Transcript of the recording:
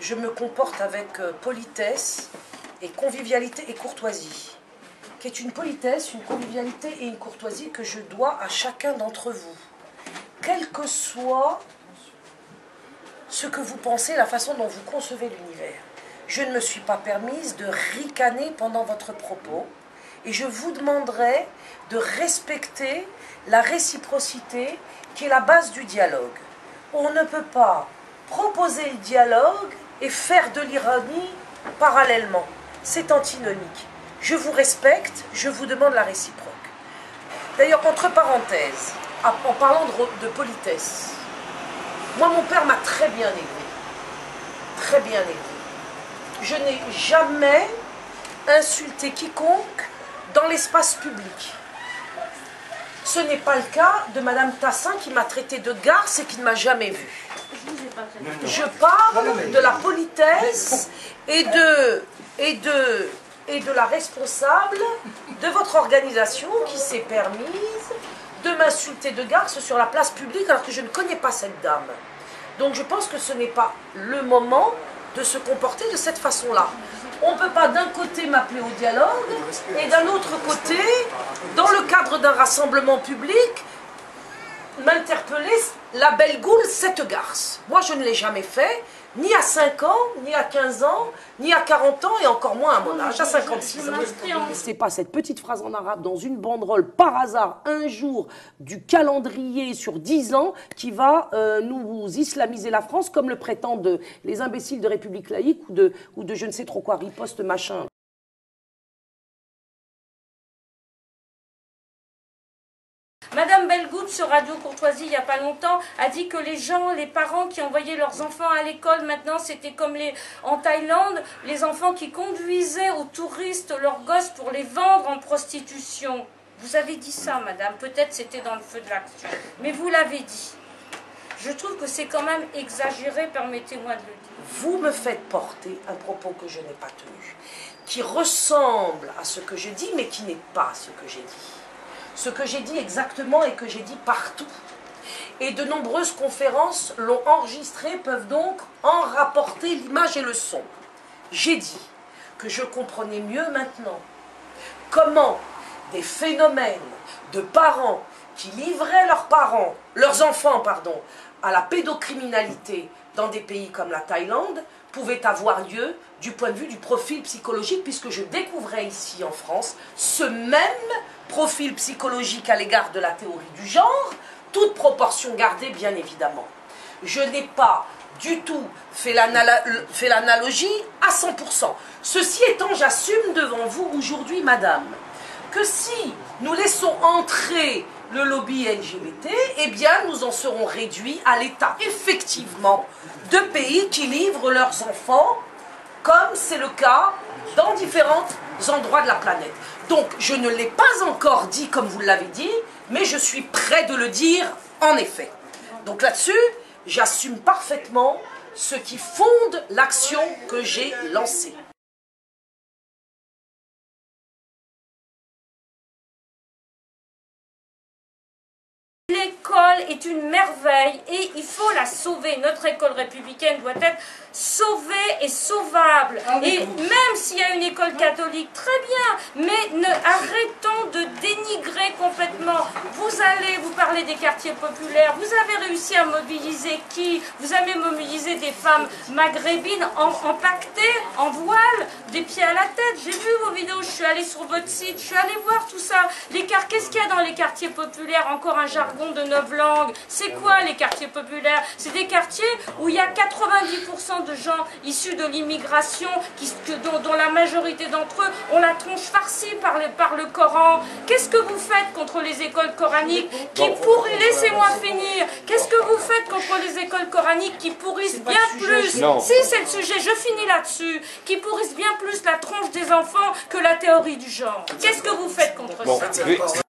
je me comporte avec politesse et convivialité et courtoisie, qui est une politesse, une convivialité et une courtoisie que je dois à chacun d'entre vous, quel que soit ce que vous pensez, la façon dont vous concevez l'univers. Je ne me suis pas permise de ricaner pendant votre propos et je vous demanderai de respecter la réciprocité qui est la base du dialogue. On ne peut pas proposer le dialogue et faire de l'ironie parallèlement. C'est antinomique. Je vous respecte, je vous demande la réciproque. D'ailleurs, entre parenthèses, en parlant de politesse, moi, mon père m'a très bien élevé. Très bien élevé. Je n'ai jamais insulté quiconque dans l'espace public. Ce n'est pas le cas de Madame Tassin qui m'a traité de garce et qui ne m'a jamais vue. Je parle de la politesse et de la responsable de votre organisation qui s'est permise de m'insulter de garce sur la place publique alors que je ne connais pas cette dame. Donc je pense que ce n'est pas le moment de se comporter de cette façon-là. On ne peut pas d'un côté m'appeler au dialogue et d'un autre côté, dans le cadre d'un rassemblement public, m'interpeller la belle goule, cette garce. Moi, je ne l'ai jamais fait, ni à 5 ans, ni à 15 ans, ni à 40 ans, et encore moins à mon âge, à 56 ans. C'est pas cette petite phrase en arabe dans une banderole, par hasard, un jour du calendrier sur 10 ans, qui va nous islamiser la France, comme le prétendent les imbéciles de République laïque ou de je ne sais trop quoi, riposte machin. Madame Bellegout, sur Radio Courtoisie, il n'y a pas longtemps, a dit que les gens, les parents qui envoyaient leurs enfants à l'école, maintenant c'était comme en Thaïlande, les enfants qui conduisaient aux touristes leurs gosses pour les vendre en prostitution. Vous avez dit ça, madame, peut-être c'était dans le feu de l'action, mais vous l'avez dit. Je trouve que c'est quand même exagéré, permettez-moi de le dire. Vous me faites porter un propos que je n'ai pas tenu, qui ressemble à ce que je dis, mais qui n'est pas ce que j'ai dit. Ce que j'ai dit exactement et que j'ai dit partout. Et de nombreuses conférences l'ont enregistré, peuvent donc en rapporter l'image et le son. J'ai dit que je comprenais mieux maintenant comment des phénomènes de parents qui livraient leurs enfants, à la pédocriminalité dans des pays comme la Thaïlande, pouvaient avoir lieu du point de vue du profil psychologique, puisque je découvrais ici en France ce même profil psychologique à l'égard de la théorie du genre, toute proportion gardée bien évidemment. Je n'ai pas du tout fait l'analogie à 100%. Ceci étant, j'assume devant vous aujourd'hui, madame, que si nous laissons entrer le lobby LGBT, eh bien nous en serons réduits à l'état, effectivement, de pays qui livrent leurs enfants, comme c'est le cas dans différents endroits de la planète. Donc, je ne l'ai pas encore dit comme vous l'avez dit, mais je suis prêt de le dire en effet. Donc là-dessus, j'assume parfaitement ce qui fonde l'action que j'ai lancée. L'école est une merveille et il faut la sauver. Notre école républicaine doit être sauvée et sauvable. Et même s'il y a une école catholique, très bien, mais arrêtons de dénigrer complètement. Vous parlez des quartiers populaires, vous avez réussi à mobiliser qui? Vous avez mobilisé des femmes maghrébines empaquetées, en voile, des pieds à la tête. J'ai vu vos vidéos, je suis allée sur votre site, je suis allée voir tout ça. Qu'est-ce qu'il y a dans les quartiers populaires? Encore un jargon de 9 langues. C'est quoi les quartiers populaires? C'est des quartiers où il y a 90% de gens issus de l'immigration, dont la majorité d'entre eux ont la tronche farcie par le Coran. Qu'est-ce que vous faites contre les écoles coraniques qui pourrissent? Laissez-moi finir. Qu'est-ce que vous faites contre les écoles coraniques qui pourrissent bien plus? Si, c'est le sujet, je finis là-dessus. Qui pourrissent bien plus la tronche des enfants que la théorie du genre. Qu'est-ce que vous faites contre ça?